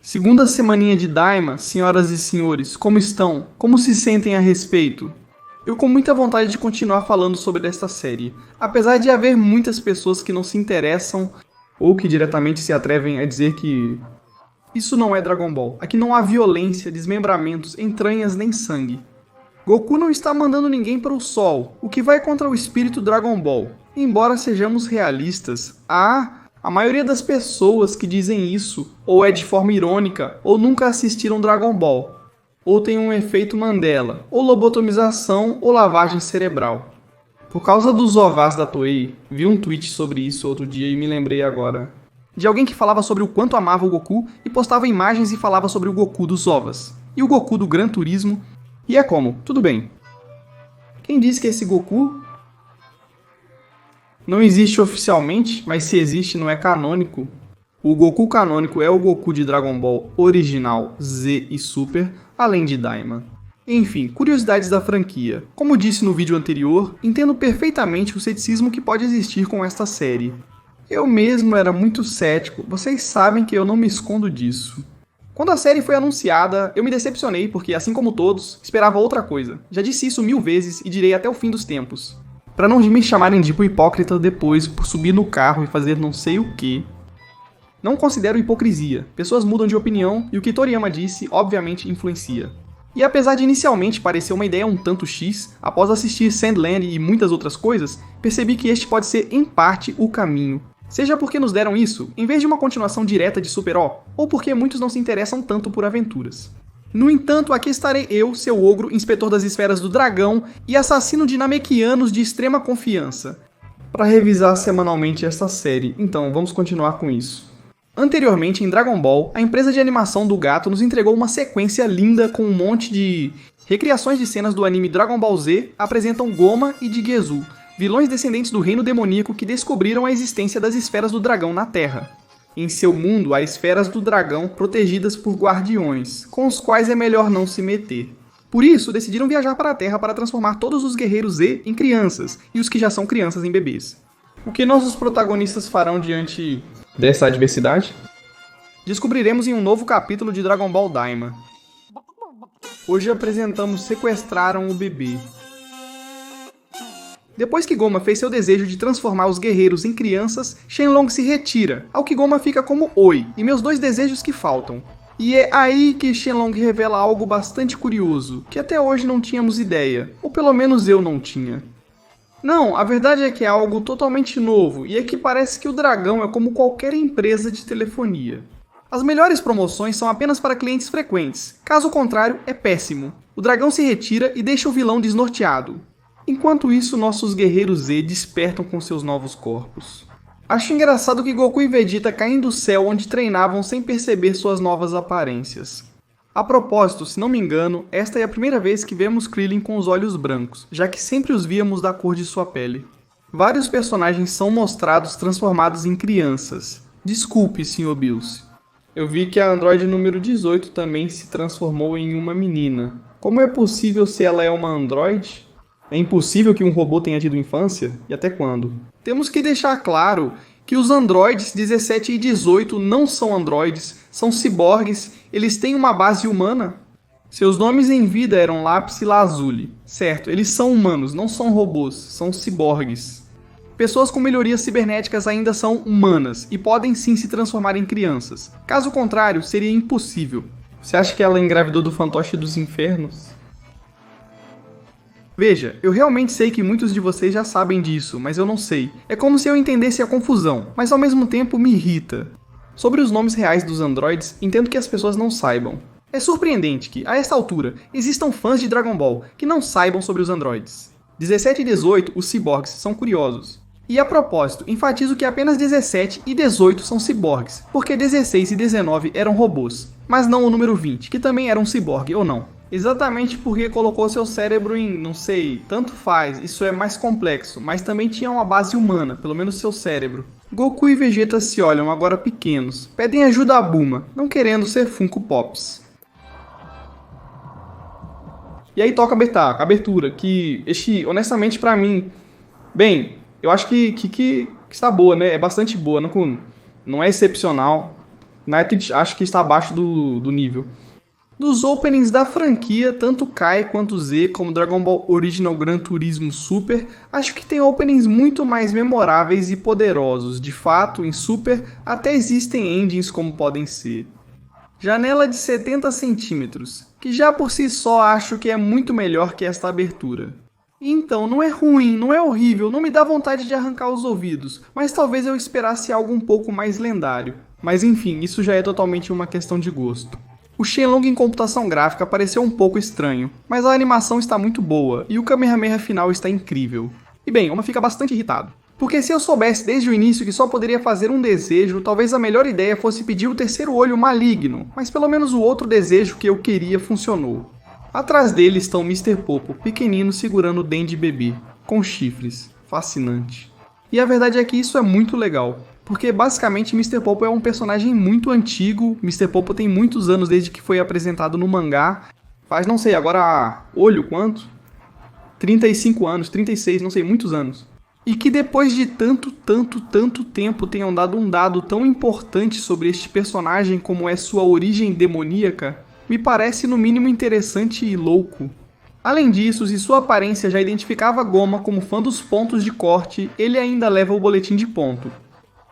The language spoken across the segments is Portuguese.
Segunda semaninha de Daima, senhoras e senhores, como estão? Como se sentem a respeito? Eu com muita vontade de continuar falando sobre esta série, apesar de haver muitas pessoas que não se interessam ou que diretamente se atrevem a dizer que isso não é Dragon Ball. Aqui não há violência, desmembramentos, entranhas nem sangue. Goku não está mandando ninguém para o sol, o que vai contra o espírito Dragon Ball. Embora sejamos realistas, a maioria das pessoas que dizem isso ou é de forma irônica ou nunca assistiram Dragon Ball, ou tem um efeito Mandela, ou lobotomização ou lavagem cerebral. Por causa dos ovás da Toei, vi um tweet sobre isso outro dia e me lembrei agora. De alguém que falava sobre o quanto amava o Goku e postava imagens e falava sobre o Goku dos ovas. E o Goku do Gran Turismo. E é como? Tudo bem. Quem disse que esse Goku não existe oficialmente, mas se existe não é canônico? O Goku canônico é o Goku de Dragon Ball original, Z e Super, além de Daima. Enfim, curiosidades da franquia. Como disse no vídeo anterior, entendo perfeitamente o ceticismo que pode existir com esta série. Eu mesmo era muito cético, vocês sabem que eu não me escondo disso. Quando a série foi anunciada, eu me decepcionei porque, assim como todos, esperava outra coisa. Já disse isso 1000 vezes e direi até o fim dos tempos. Pra não me chamarem de hipócrita depois por subir no carro e fazer não sei o que. Não considero hipocrisia. Pessoas mudam de opinião e o que Toriyama disse, obviamente, influencia. E apesar de inicialmente parecer uma ideia um tanto X, após assistir Sandland e muitas outras coisas, percebi que este pode ser, em parte, o caminho. Seja porque nos deram isso, em vez de uma continuação direta de Super O, ou porque muitos não se interessam tanto por aventuras. No entanto, aqui estarei eu, seu ogro, inspetor das esferas do dragão e assassino de Namekianos de extrema confiança, para revisar semanalmente esta série, então vamos continuar com isso. Anteriormente, em Dragon Ball, a empresa de animação do gato nos entregou uma sequência linda com um monte de recriações de cenas do anime Dragon Ball Z apresentam Goma e Jigezu, vilões descendentes do reino demoníaco que descobriram a existência das esferas do dragão na Terra. Em seu mundo, há esferas do dragão protegidas por guardiões, com os quais é melhor não se meter. Por isso, decidiram viajar para a Terra para transformar todos os guerreiros Z em crianças, e os que já são crianças em bebês. O que nossos protagonistas farão diante dessa adversidade? Descobriremos em um novo capítulo de Dragon Ball Daima. Hoje apresentamos Sequestraram o Bebê. Depois que Goma fez seu desejo de transformar os guerreiros em crianças, Shenlong se retira, ao que Goma fica como Oi, e meus dois desejos que faltam. E é aí que Shenlong revela algo bastante curioso, que até hoje não tínhamos ideia, ou pelo menos eu não tinha. Não, a verdade é que é algo totalmente novo, e é que parece que o dragão é como qualquer empresa de telefonia. As melhores promoções são apenas para clientes frequentes, caso contrário é péssimo. O dragão se retira e deixa o vilão desnorteado. Enquanto isso, nossos guerreiros Z despertam com seus novos corpos. Acho engraçado que Goku e Vegeta caem do céu onde treinavam sem perceber suas novas aparências. A propósito, se não me engano, esta é a primeira vez que vemos Krillin com os olhos brancos, já que sempre os víamos da cor de sua pele. Vários personagens são mostrados transformados em crianças. Desculpe, Sr. Bills. Eu vi que a androide número 18 também se transformou em uma menina. Como é possível se ela é uma androide? É impossível que um robô tenha tido infância? E até quando? Temos que deixar claro que os androides 17 e 18 não são androides, são ciborgues, eles têm uma base humana. Seus nomes em vida eram Lápis e Lazuli. Certo, eles são humanos, não são robôs, são ciborgues. Pessoas com melhorias cibernéticas ainda são humanas e podem sim se transformar em crianças. Caso contrário, seria impossível. Você acha que ela engravidou do fantoche dos infernos? Veja, eu realmente sei que muitos de vocês já sabem disso, mas eu não sei. É como se eu entendesse a confusão, mas ao mesmo tempo me irrita. Sobre os nomes reais dos androides, entendo que as pessoas não saibam. É surpreendente que, a esta altura, existam fãs de Dragon Ball que não saibam sobre os androides. 17 e 18, os ciborgues, são curiosos. E a propósito, enfatizo que apenas 17 e 18 são ciborgues, porque 16 e 19 eram robôs, mas não o número 20, que também era um ciborgue, ou não. Exatamente porque colocou seu cérebro em, não sei, tanto faz, isso é mais complexo, mas também tinha uma base humana, pelo menos seu cérebro. Goku e Vegeta se olham agora pequenos, pedem ajuda a Bulma, não querendo ser Funko Pops. E aí toca a abertura, que, honestamente pra mim, bem, eu acho que está boa, né? É bastante boa, não é excepcional. Night acho que está abaixo do nível. Dos openings da franquia, tanto Kai quanto Z, como Dragon Ball Original Gran Turismo Super, acho que tem openings muito mais memoráveis e poderosos. De fato, em Super, até existem endings como podem ser. Janela de 70 centímetros, que já por si só acho que é muito melhor que esta abertura. Então, não é ruim, não é horrível, não me dá vontade de arrancar os ouvidos, mas talvez eu esperasse algo um pouco mais lendário. Mas enfim, isso já é totalmente uma questão de gosto. O Shenlong em computação gráfica pareceu um pouco estranho, mas a animação está muito boa e o Kamehameha final está incrível. E bem, Oma fica bastante irritado. Porque se eu soubesse desde o início que só poderia fazer um desejo, talvez a melhor ideia fosse pedir o terceiro olho maligno, mas pelo menos o outro desejo que eu queria funcionou. Atrás dele estão Mr. Popo, pequenino segurando o Dendy bebê, com chifres. Fascinante. E a verdade é que isso é muito legal. Porque basicamente Mr. Popo é um personagem muito antigo, Mr. Popo tem muitos anos desde que foi apresentado no mangá, faz não sei, agora olho quanto? 35 anos, 36, não sei, muitos anos. E que depois de tanto tempo tenham dado um dado tão importante sobre este personagem como é sua origem demoníaca, me parece no mínimo interessante e louco. Além disso, se sua aparência já identificava Goma como fã dos pontos de corte, ele ainda leva o boletim de ponto.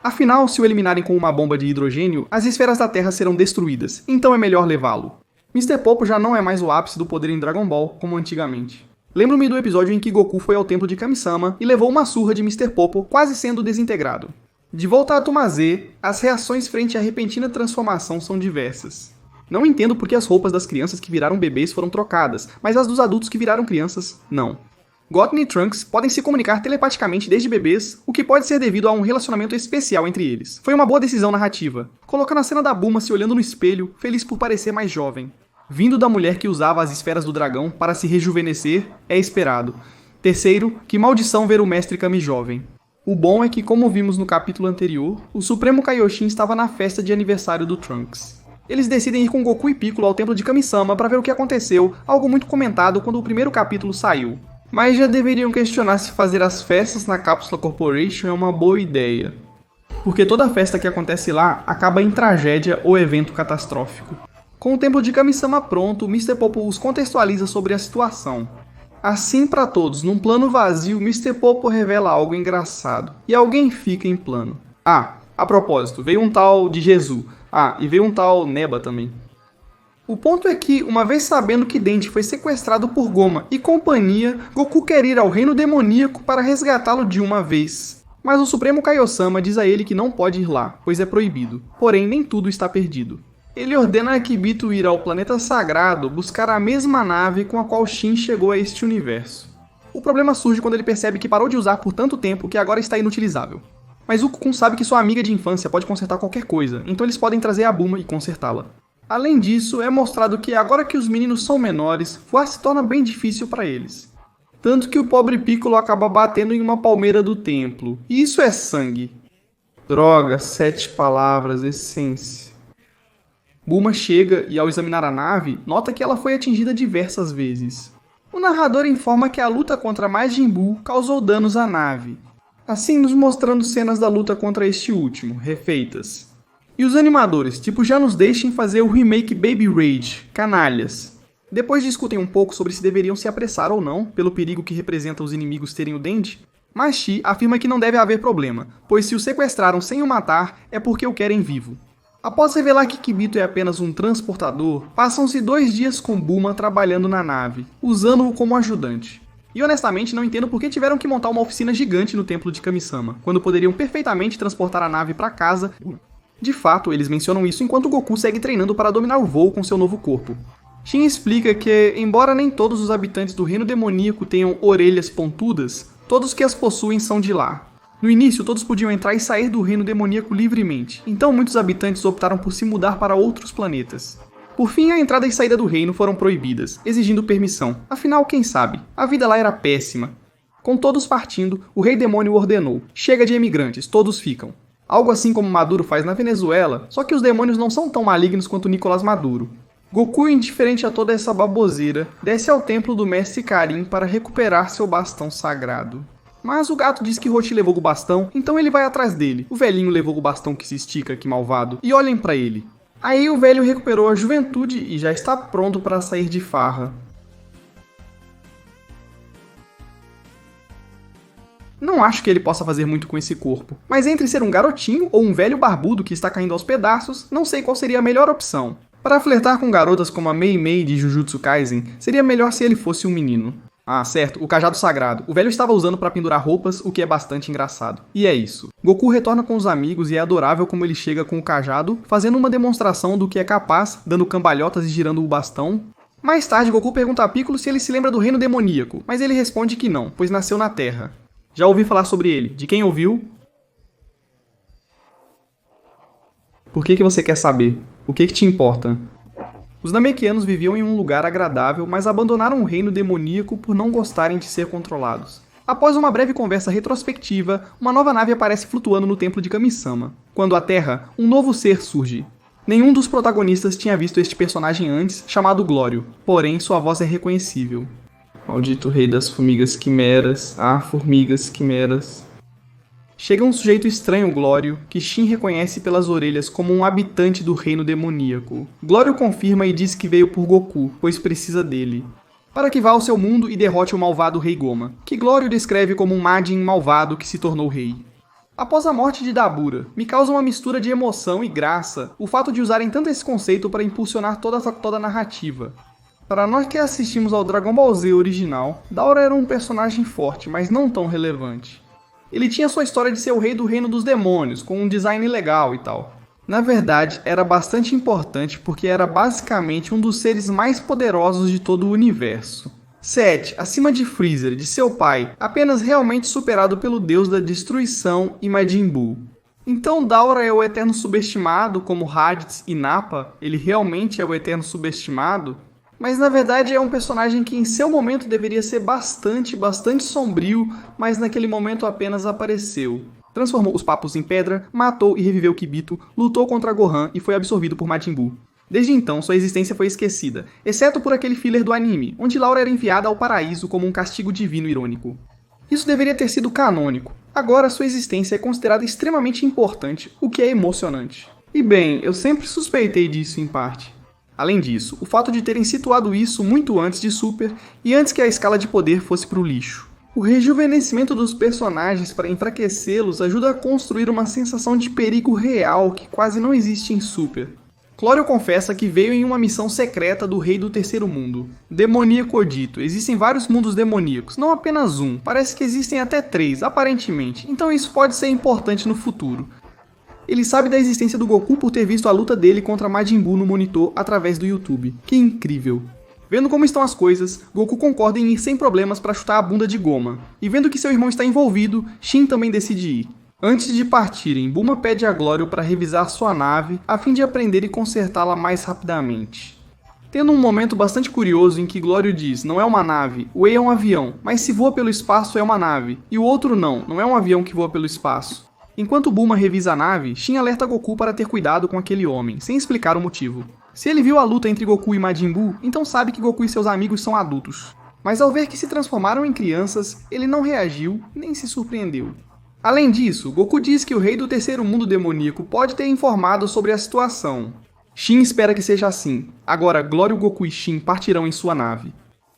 Afinal, se o eliminarem com uma bomba de hidrogênio, as esferas da Terra serão destruídas, então é melhor levá-lo. Mr. Popo já não é mais o ápice do poder em Dragon Ball, como antigamente. Lembro-me do episódio em que Goku foi ao templo de Kami-sama e levou uma surra de Mr. Popo, quase sendo desintegrado. De volta a Tuma Z, as reações frente à repentina transformação são diversas. Não entendo porque as roupas das crianças que viraram bebês foram trocadas, mas as dos adultos que viraram crianças, não. Goten e Trunks podem se comunicar telepaticamente desde bebês, o que pode ser devido a um relacionamento especial entre eles. Foi uma boa decisão narrativa, colocando a cena da Bulma se olhando no espelho, feliz por parecer mais jovem. Vindo da mulher que usava as esferas do dragão para se rejuvenescer, é esperado. Terceiro, que maldição ver o mestre Kami jovem. O bom é que, como vimos no capítulo anterior, o Supremo Kaioshin estava na festa de aniversário do Trunks. Eles decidem ir com Goku e Piccolo ao templo de Kami-sama para ver o que aconteceu, algo muito comentado quando o primeiro capítulo saiu. Mas já deveriam questionar se fazer as festas na Cápsula Corporation é uma boa ideia. Porque toda festa que acontece lá acaba em tragédia ou evento catastrófico. Com o templo de Kami-sama pronto, Mr. Popo os contextualiza sobre a situação. Assim para todos, num plano vazio, Mr. Popo revela algo engraçado. E alguém fica em plano. Ah, a propósito, veio um tal de Jesus. Ah, e veio um tal Neba também. O ponto é que, uma vez sabendo que Dende foi sequestrado por Goma e companhia, Goku quer ir ao reino demoníaco para resgatá-lo de uma vez. Mas o Supremo Kaiosama diz a ele que não pode ir lá, pois é proibido. Porém, nem tudo está perdido. Ele ordena a Kibito ir ao planeta sagrado buscar a mesma nave com a qual Shin chegou a este universo. O problema surge quando ele percebe que parou de usar por tanto tempo que agora está inutilizável. Mas o Cocoon sabe que sua amiga de infância pode consertar qualquer coisa, então eles podem trazer a Bulma e consertá-la. Além disso, é mostrado que agora que os meninos são menores, voar se torna bem difícil para eles. Tanto que o pobre Piccolo acaba batendo em uma palmeira do templo. E isso é sangue. Droga, 7 palavras, essência. Bulma chega e, ao examinar a nave, nota que ela foi atingida diversas vezes. O narrador informa que a luta contra Majin Buu causou danos à nave, assim nos mostrando cenas da luta contra este último, refeitas. E os animadores, já nos deixem fazer o remake Baby Rage, canalhas. Depois discutem um pouco sobre se deveriam se apressar ou não, pelo perigo que representa os inimigos terem o Dende, mas Chi afirma que não deve haver problema, pois se o sequestraram sem o matar, é porque o querem vivo. Após revelar que Kibito é apenas um transportador, passam-se 2 dias com Bulma trabalhando na nave, usando-o como ajudante. E honestamente não entendo por que tiveram que montar uma oficina gigante no templo de Kami-sama, quando poderiam perfeitamente transportar a nave para casa. De fato, eles mencionam isso enquanto Goku segue treinando para dominar o voo com seu novo corpo. Shin explica que, embora nem todos os habitantes do reino demoníaco tenham orelhas pontudas, todos que as possuem são de lá. No início, todos podiam entrar e sair do reino demoníaco livremente, então muitos habitantes optaram por se mudar para outros planetas. Por fim, a entrada e saída do reino foram proibidas, exigindo permissão. Afinal, quem sabe? A vida lá era péssima. Com todos partindo, o rei demônio ordenou: chega de emigrantes, todos ficam. Algo assim como Maduro faz na Venezuela, só que os demônios não são tão malignos quanto Nicolás Maduro. Goku, indiferente a toda essa baboseira, desce ao templo do mestre Karin para recuperar seu bastão sagrado. Mas o gato diz que Roshi levou o bastão, então ele vai atrás dele. O velhinho levou o bastão que se estica, que malvado, e olhem pra ele. Aí o velho recuperou a juventude e já está pronto para sair de farra. Não acho que ele possa fazer muito com esse corpo, mas entre ser um garotinho ou um velho barbudo que está caindo aos pedaços, não sei qual seria a melhor opção. Para flertar com garotas como a Mei Mei de Jujutsu Kaisen, seria melhor se ele fosse um menino. Ah, certo, o cajado sagrado. O velho estava usando para pendurar roupas, o que é bastante engraçado. E é isso. Goku retorna com os amigos e é adorável como ele chega com o cajado, fazendo uma demonstração do que é capaz, dando cambalhotas e girando o bastão. Mais tarde, Goku pergunta a Piccolo se ele se lembra do reino demoníaco, mas ele responde que não, pois nasceu na Terra. Já ouvi falar sobre ele. De quem ouviu? Por que você quer saber? O que te importa? Os Namekianos viviam em um lugar agradável, mas abandonaram o reino demoníaco por não gostarem de ser controlados. Após uma breve conversa retrospectiva, uma nova nave aparece flutuando no templo de Kami-sama. Quando a Terra, um novo ser surge. Nenhum dos protagonistas tinha visto este personagem antes, chamado Glório, porém sua voz é reconhecível. Maldito rei das formigas quimeras, formigas quimeras. Chega um sujeito estranho, Glório, que Shin reconhece pelas orelhas como um habitante do reino demoníaco. Glório confirma e diz que veio por Goku, pois precisa dele, para que vá ao seu mundo e derrote o malvado Rei Goma, que Glório descreve como um Majin malvado que se tornou rei. Após a morte de Dabura, me causa uma mistura de emoção e graça o fato de usarem tanto esse conceito para impulsionar toda a narrativa. Para nós que assistimos ao Dragon Ball Z original, Daura era um personagem forte, mas não tão relevante. Ele tinha sua história de ser o rei do reino dos demônios, com um design legal e tal. Na verdade, era bastante importante porque era basicamente um dos seres mais poderosos de todo o universo. 7. Acima de Freezer, de seu pai, apenas realmente superado pelo deus da destruição e Majin Buu. Então Daura é o eterno subestimado, como Raditz e Nappa? Ele realmente é o eterno subestimado? Mas na verdade é um personagem que em seu momento deveria ser bastante sombrio, mas naquele momento apenas apareceu. Transformou os papos em pedra, matou e reviveu Kibito, lutou contra Gohan e foi absorvido por Majin Buu. Desde então, sua existência foi esquecida, exceto por aquele filler do anime, onde Laura era enviada ao paraíso como um castigo divino irônico. Isso deveria ter sido canônico. Agora sua existência é considerada extremamente importante, o que é emocionante. E bem, eu sempre suspeitei disso em parte. Além disso, o fato de terem situado isso muito antes de Super e antes que a escala de poder fosse pro lixo. O rejuvenescimento dos personagens para enfraquecê-los ajuda a construir uma sensação de perigo real que quase não existe em Super. Clório confessa que veio em uma missão secreta do Rei do Terceiro Mundo. Demoníaco dito, existem vários mundos demoníacos, não apenas um, parece que existem até 3, aparentemente, então isso pode ser importante no futuro. Ele sabe da existência do Goku por ter visto a luta dele contra Majin Buu no monitor através do YouTube. Que incrível! Vendo como estão as coisas, Goku concorda em ir sem problemas para chutar a bunda de Goma. E vendo que seu irmão está envolvido, Shin também decide ir. Antes de partirem, Bulma pede a Glório para revisar sua nave a fim de aprender e consertá-la mais rapidamente. Tendo um momento bastante curioso em que Glório diz, não é uma nave, o Ei é um avião, mas se voa pelo espaço é uma nave, e o outro não é um avião que voa pelo espaço. Enquanto Bulma revisa a nave, Shin alerta Goku para ter cuidado com aquele homem, sem explicar o motivo. Se ele viu a luta entre Goku e Majin Buu, então sabe que Goku e seus amigos são adultos. Mas ao ver que se transformaram em crianças, ele não reagiu, nem se surpreendeu. Além disso, Goku diz que o Rei do Terceiro Mundo Demoníaco pode ter informado sobre a situação. Shin espera que seja assim. Agora, Glório, Goku e Shin partirão em sua nave.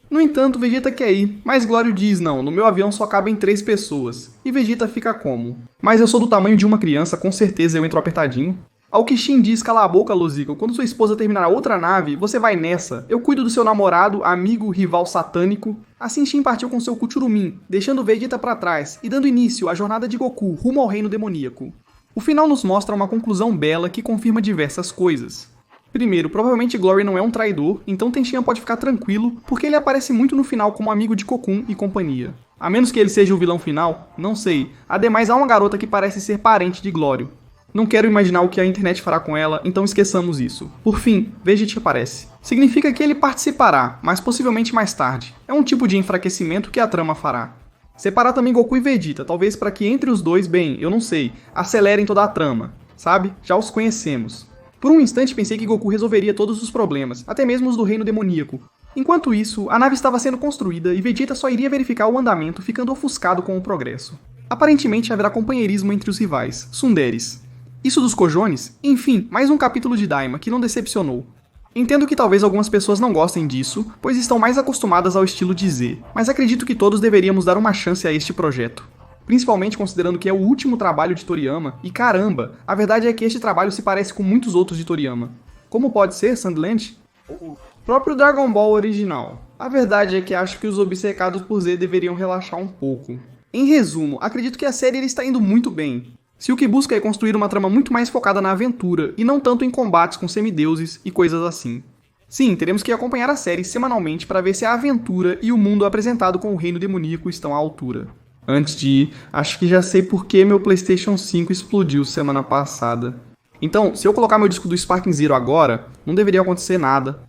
No entanto, Vegeta quer ir, mas Glório diz não, no meu avião só cabem 3 pessoas. E Vegeta fica como? Mas eu sou do tamanho de uma criança, com certeza eu entro apertadinho. Ao que Shin diz, cala a boca, Lozico, quando sua esposa terminar a outra nave, você vai nessa. Eu cuido do seu namorado, amigo, rival satânico. Assim Shin partiu com seu Kuchurumin, deixando Vegeta pra trás e dando início à jornada de Goku rumo ao reino demoníaco. O final nos mostra uma conclusão bela que confirma diversas coisas. Primeiro, provavelmente Glory não é um traidor, então Tenshinhan pode ficar tranquilo, porque ele aparece muito no final como amigo de Cocoon e companhia. A menos que ele seja o vilão final, não sei. Ademais, há uma garota que parece ser parente de Glório. Não quero imaginar o que a internet fará com ela, então esqueçamos isso. Por fim, Vegeta aparece. Significa que ele participará, mas possivelmente mais tarde. É um tipo de enfraquecimento que a trama fará. Separar também Goku e Vegeta, talvez para que entre os dois, bem, eu não sei, acelerem toda a trama. Sabe? Já os conhecemos. Por um instante pensei que Goku resolveria todos os problemas, até mesmo os do reino demoníaco. Enquanto isso, a nave estava sendo construída e Vegeta só iria verificar o andamento, ficando ofuscado com o progresso. Aparentemente haverá companheirismo entre os rivais, Tsunderes. Isso dos Kojones? Enfim, mais um capítulo de Daima que não decepcionou. Entendo que talvez algumas pessoas não gostem disso, pois estão mais acostumadas ao estilo de Z, mas acredito que todos deveríamos dar uma chance a este projeto. Principalmente considerando que é o último trabalho de Toriyama, e caramba, a verdade é que este trabalho se parece com muitos outros de Toriyama. Como pode ser, Sandland? O próprio Dragon Ball original. A verdade é que acho que os obcecados por Z deveriam relaxar um pouco. Em resumo, acredito que a série está indo muito bem. Se o que busca é construir uma trama muito mais focada na aventura, e não tanto em combates com semideuses e coisas assim. Sim, teremos que acompanhar a série semanalmente para ver se a aventura e o mundo apresentado com o reino demoníaco estão à altura. Antes de ir, acho que já sei por que meu PlayStation 5 explodiu semana passada. Então, se eu colocar meu disco do Sparking Zero agora, não deveria acontecer nada.